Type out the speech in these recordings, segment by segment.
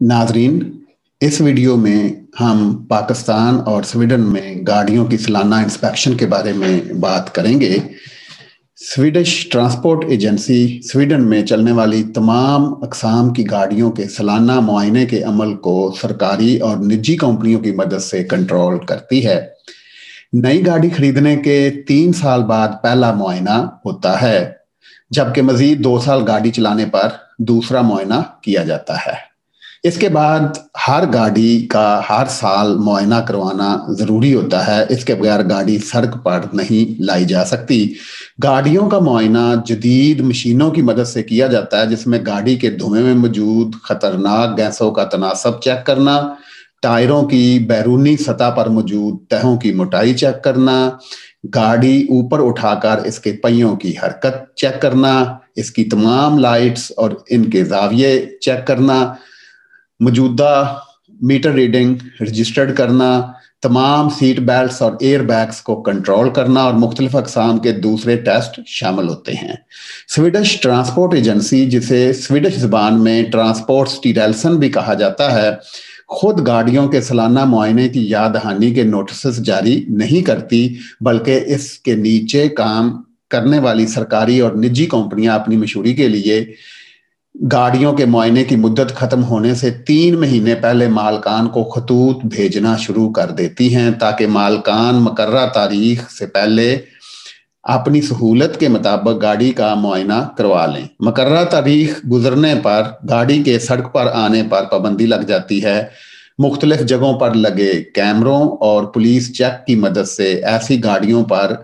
नाजरीन, इस वीडियो में हम पाकिस्तान और स्वीडन में गाड़ियों की सालाना इंस्पेक्शन के बारे में बात करेंगे। स्वीडिश ट्रांसपोर्ट एजेंसी स्वीडन में चलने वाली तमाम अक़साम की गाड़ियों के सालाना मुआयने के अमल को सरकारी और निजी कंपनियों की मदद से कंट्रोल करती है। नई गाड़ी खरीदने के 3 साल बाद पहला मुआयना होता है, जबकि मजीद 2 साल गाड़ी चलाने पर दूसरा मुआयना किया जाता है। इसके बाद हर गाड़ी का हर साल मुआयना करवाना ज़रूरी होता है। इसके बगैर गाड़ी सड़क पर नहीं लाई जा सकती। गाड़ियों का मुआयना जदीद मशीनों की मदद से किया जाता है, जिसमें गाड़ी के धुएं में मौजूद खतरनाक गैसों का तनासब चेक करना, टायरों की बैरूनी सतह पर मौजूद तहों की मोटाई चेक करना, गाड़ी ऊपर उठाकर इसके पहियों की हरकत चेक करना, इसकी तमाम लाइट्स और इनके जाविये चेक करना, मौजूदा मीटर रीडिंग रजिस्टर्ड करना, तमाम सीट बेल्ट्स और एयर बैग्स को कंट्रोल करना और मुख्तलिफ अक़साम के दूसरे टेस्ट शामिल होते हैं। स्वीडिश ट्रांसपोर्ट एजेंसी, जिसे स्वीडिश ज़बान में ट्रांसपोर्ट स्टीरेल्सन भी कहा जाता है, खुद गाड़ियों के सालाना मुआयने की याद दहानी के नोटिस जारी नहीं करती, बल्कि इसके नीचे काम करने वाली सरकारी और निजी कंपनियां अपनी मशहूरी के लिए गाड़ियों के मुआयने की मुद्दत खत्म होने से 3 महीने पहले मालकान को खतूत भेजना शुरू कर देती हैं, ताकि मालकान मुकर्रर तारीख से पहले अपनी सहूलत के मुताबिक गाड़ी का मुआयना करवा लें। मुकर्रर तारीख गुजरने पर गाड़ी के सड़क पर आने पर पाबंदी लग जाती है। मुख्तलिफ जगहों पर लगे कैमरों और पुलिस चेक की मदद से ऐसी गाड़ियों पर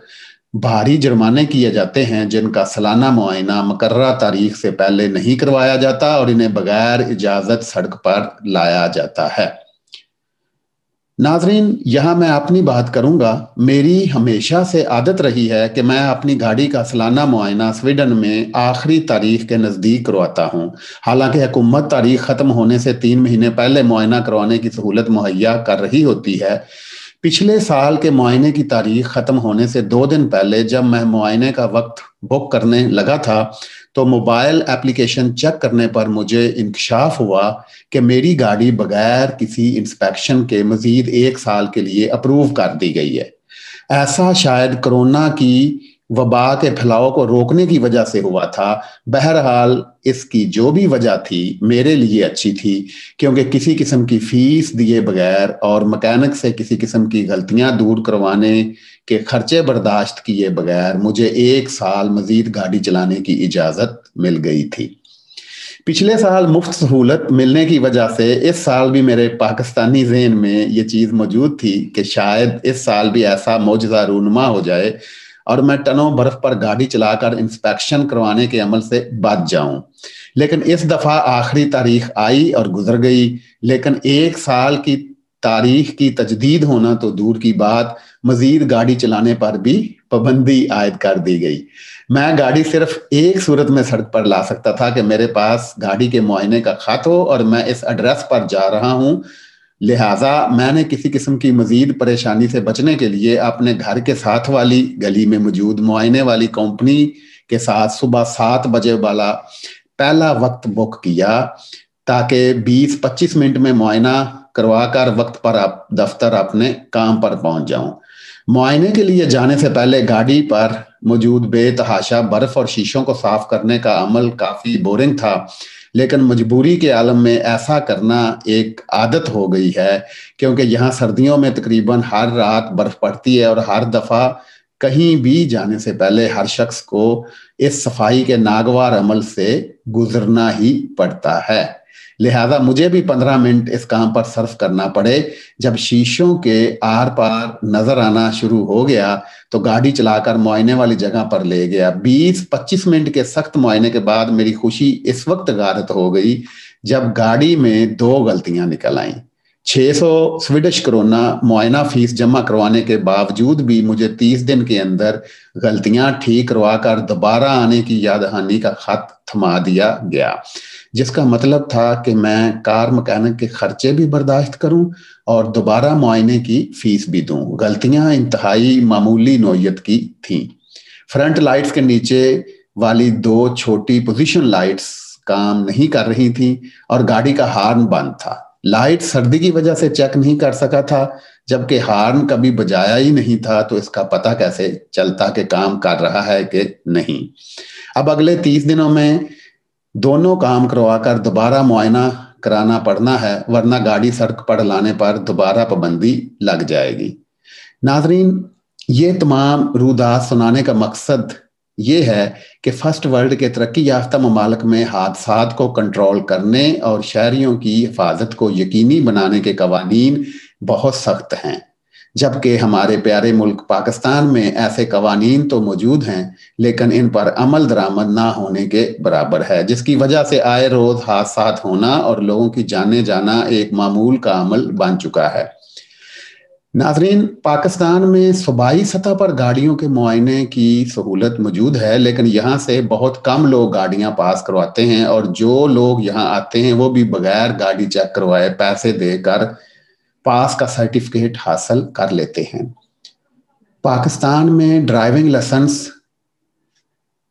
भारी जुर्माने किए जाते हैं जिनका सालाना मुआयना मुकर्रर तारीख से पहले नहीं करवाया जाता और इन्हें बगैर इजाजत सड़क पर लाया जाता है। नाजरीन, यहाँ मैं अपनी बात करूंगा। मेरी हमेशा से आदत रही है कि मैं अपनी गाड़ी का सालाना मुआयना स्वीडन में आखिरी तारीख के नज़दीक करवाता हूँ। हालांकि हुकूमत तारीख ख़त्म होने से 3 महीने पहले मुआयना करवाने की सहूलत मुहैया कर रही होती है। पिछले साल के मुआयने की तारीख ख़त्म होने से 2 दिन पहले जब मैं मुआयने का वक्त बुक करने लगा था, तो मोबाइल एप्लीकेशन चेक करने पर मुझे इंकशाफ हुआ कि मेरी गाड़ी बगैर किसी इंस्पेक्शन के मजीद 1 साल के लिए अप्रूव कर दी गई है। ऐसा शायद कोरोना की वबा के फैलाव को रोकने की वजह से हुआ था। बहरहाल इसकी जो भी वजह थी, मेरे लिए अच्छी थी, क्योंकि किसी किस्म की फीस दिए बगैर और मैकेनिक से किसी किस्म की गलतियां दूर करवाने के खर्चे बर्दाश्त किए बगैर मुझे 1 साल मजीद गाड़ी चलाने की इजाज़त मिल गई थी। पिछले साल मुफ्त सहूलत मिलने की वजह से इस साल भी मेरे पाकिस्तानी ज़हन में ये चीज़ मौजूद थी कि शायद इस साल भी ऐसा मौजज़ा रूनुमा हो जाए और मैं टनों बर्फ पर गाड़ी चलाकर इंस्पेक्शन करवाने के अमल से बच जाऊं। लेकिन इस दफ़ा आखिरी तारीख आई और गुजर गई, लेकिन 1 साल की तारीख की तजदीद होना तो दूर की बात, मजीद गाड़ी चलाने पर भी पाबंदी आयद कर दी गई। मैं गाड़ी सिर्फ एक सूरत में सड़क पर ला सकता था कि मेरे पास गाड़ी के मुआयने का खत हो और मैं इस एड्रेस पर जा रहा हूँ। लिहाजा मैंने किसी किस्म की मजीद परेशानी से बचने के लिए अपने घर के साथ वाली गली में मौजूद मुआयने वाली कंपनी के साथ सुबह 7 बजे वाला पहला वक्त बुक किया, ताकि 20-25 मिनट में मुआयना करवा कर वक्त पर दफ्तर अपने काम पर पहुंच जाऊं। मुआयने के लिए जाने से पहले गाड़ी पर मौजूद बेतहाशा बर्फ और शीशों को साफ करने का अमल काफ़ी बोरिंग था, लेकिन मजबूरी के आलम में ऐसा करना एक आदत हो गई है, क्योंकि यहाँ सर्दियों में तकरीबन हर रात बर्फ पड़ती है और हर दफ़ा कहीं भी जाने से पहले हर शख्स को इस सफाई के नागवार अमल से गुजरना ही पड़ता है। लिहाजा मुझे भी 15 मिनट इस काम पर सर्फ करना पड़े। जब शीशों के आर पार नजर आना शुरू हो गया तो गाड़ी चलाकर मुआयने वाली जगह पर ले गया। 20-25 मिनट के सख्त मुआयने के बाद मेरी खुशी इस वक्त गारत हो गई जब गाड़ी में 2 गलतियां निकल आईं। 600 स्वीडिश क्रोना मुआयना फीस जमा करवाने के बावजूद भी मुझे 30 दिन के अंदर गलतियां ठीक करवा कर दोबारा आने की याद दहानी का खत थमा दिया गया, जिसका मतलब था कि मैं कार मैकेनिक के खर्चे भी बर्दाश्त करूं और दोबारा मुआयने की फीस भी दूं। गलतियां इंतहाई मामूली नौयत की थीं। फ्रंट लाइट्स के नीचे वाली 2 छोटी पोजीशन लाइट्स کام نہیں کر رہی تھیں اور گاڑی کا ہارن بند تھا۔ لائٹ سردی کی وجہ سے چیک نہیں کر سکا تھا، جبکہ ہارن کبھی بجایا ہی نہیں تھا، تو اس کا پتہ کیسے چلتا کہ کام کر رہا ہے کہ نہیں۔ اب اگلے 30 دنوں میں دونوں کام کروا کر دوبارہ معائنہ کرانا پڑنا ہے، ورنہ گاڑی سڑک پر لانے پر دوبارہ پابندی لگ جائے گی۔ ناظرین، یہ تمام رودات سنانے کا مقصد یہ ہے کہ فرسٹ ورلڈ کے ترقی یافتہ ممالک میں حادثات کو کنٹرول کرنے اور شہریوں کی حفاظت کو یقینی بنانے کے قوانین بہت سخت ہیں، جبکہ ہمارے پیارے ملک پاکستان میں ایسے قوانین تو موجود ہیں لیکن ان پر عمل درآمد نہ ہونے کے برابر ہے، جس کی وجہ سے آئے روز حادثات ہونا اور لوگوں کی جانیں جانا ایک معمول کا عمل بن چکا ہے۔ ناظرین، پاکستان میں صوبائی سطح پر گاڑیوں کے معائنے کی سہولت موجود ہے، لیکن یہاں سے بہت کم لوگ گاڑیاں پاس کرواتے ہیں، اور جو لوگ یہاں آتے ہیں وہ بھی بغیر گاڑی چیک کروائے پیسے دے کر پاس کا سرٹیفکیٹ حاصل کر لیتے ہیں۔ پاکستان میں ڈرائیونگ لائسنس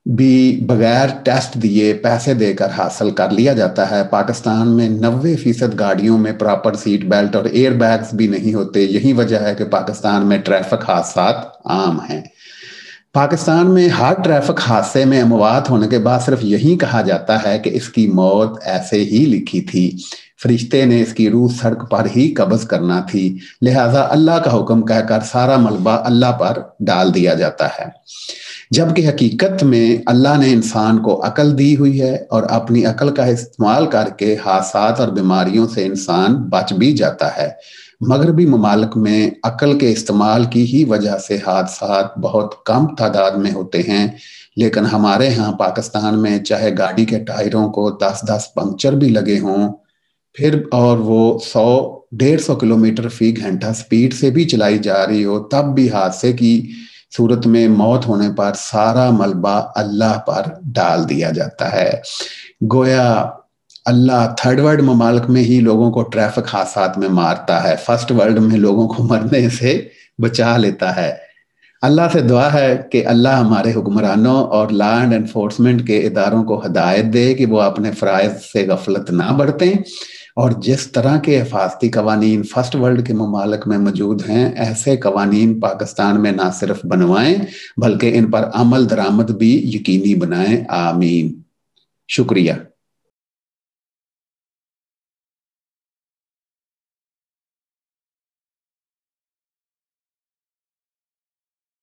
بھی بغیر ٹیسٹ دیے پیسے دے کر حاصل کر لیا جاتا ہے۔ پاکستان میں 90% گاڑیوں میں پراپر سیٹ بیلٹ اور ایئر بیگز بھی نہیں ہوتے۔ یہی وجہ ہے کہ پاکستان میں ٹریفک حادثات عام ہیں۔ پاکستان میں ہر ٹریفک حادثے میں اموات ہونے کے بعد صرف یہی کہا جاتا ہے کہ اس کی موت ایسے ہی لکھی تھی، فرشتے نے اس کی روح سڑک پر ہی قبض کرنا تھی، لہٰذا اللہ کا حکم کہہ کر سارا ملبہ اللہ پر ڈال دیا جاتا ہے، جبکہ حقیقت میں اللہ نے انسان کو عقل دی ہوئی ہے اور اپنی عقل کا استعمال کر کے حادثات اور بیماریوں سے انسان بچ بھی جاتا ہے۔ مغربی ممالک میں عقل کے استعمال کی ہی وجہ سے حادثات بہت کم تعداد میں ہوتے ہیں، لیکن ہمارے ہاں پاکستان میں چاہے گاڑی کے ٹائروں کو 10 پنکچر بھی لگے ہوں، پھر اور وہ 100-150 کلومیٹر فی گھنٹہ سپیڈ سے بھی چلائی جا رہی ہو، تب بھی حادثے کی صورت میں موت ہونے پر سارا ملبہ اللہ پر ڈال دیا جاتا ہے۔ گویا اللہ تھرڈ ورلڈ ممالک میں ہی لوگوں کو ٹریفک حادثات میں مارتا ہے، فرسٹ ورلڈ میں لوگوں کو مرنے سے بچا لیتا ہے۔ اللہ سے دعا ہے کہ اللہ ہمارے حکمرانوں اور لا اینڈ انفورسمنٹ کے اداروں کو ہدایت دے کہ وہ اپنے فرائض سے غفلت نہ برتیں، اور جس طرح کے حفاظتی قوانین فرسٹ ورلڈ کے ممالک میں موجود ہیں، ایسے قوانین پاکستان میں نہ صرف بنوائیں بلکہ ان پر عمل درآمد بھی یقینی بنائیں۔ آمین۔ شکریہ۔